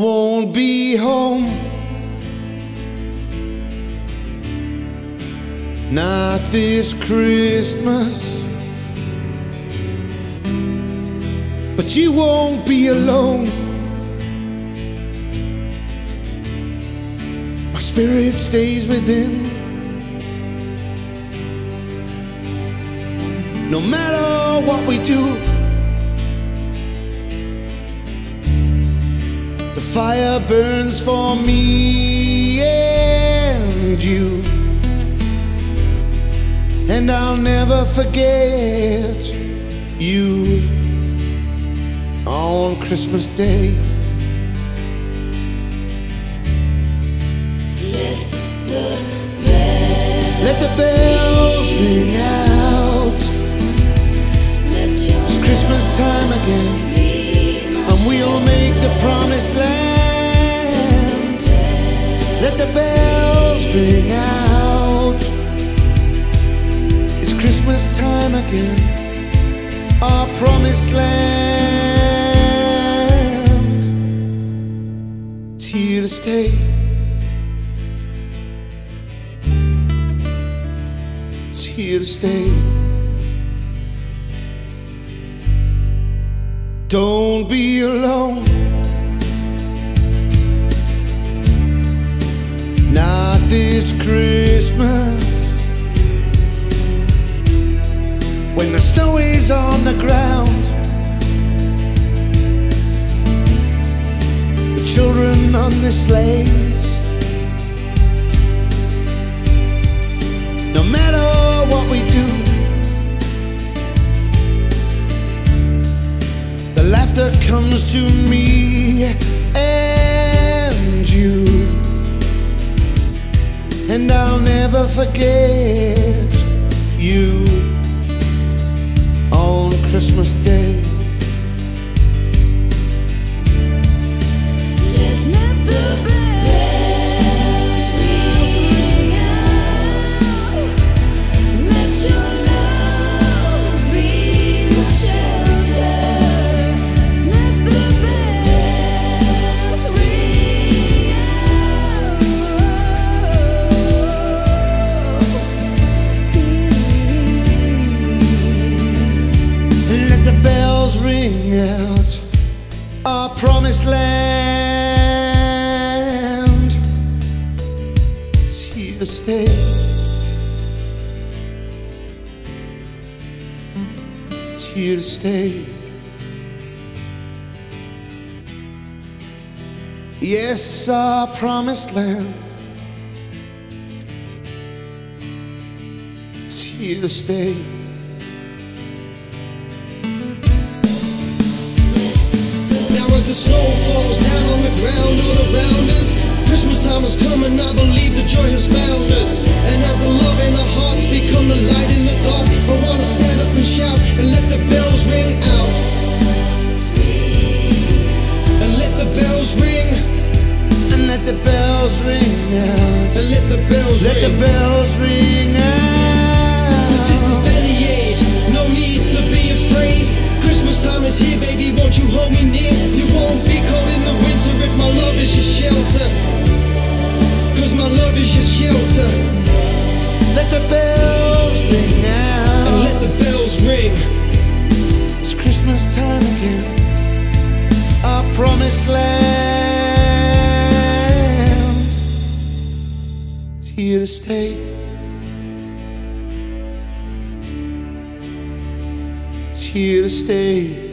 won't be home, not this Christmas. But you won't be alone. My spirit stays within. No matter what we do, the fire burns for me and you. And I'll never forget you on Christmas Day. Let the bells ring out. It's Christmas time again, and we'll make the promised land. Let the bells ring out. It's Christmas time again, our promised land. It's here to stay. It's here to stay. Don't be alone, not this Christmas. When the snow is on the ground, the children on the sleighs, no matter what we do, the laughter comes to me and you, and I'll never forget you on Christmas Day. Let the bells ring out. Let your love be your shelter. Let the bells ring out. Let the bells ring out, our promised land. It's here to stay. It's here to stay. Yes, our promised land. It's here to stay. As the snow falls down on the ground all around us, Christmas time has come and I believe the joy has found us. And as the love in our hearts become the light in the dark, I wanna stand up and shout and let the bells ring out. And let the bells ring. And let the bells ring out. And let the bells Let ring. the bells ring out. 'Cause this is Bellyache, no need to be afraid. Christmas time is here, baby, won't you hold me near? You won't be cold in the winter if my love is your shelter. 'Cause my love is your shelter. Let the bells ring out. And let the bells ring. It's Christmas time again, our promised land. It's here to stay. It's here to stay.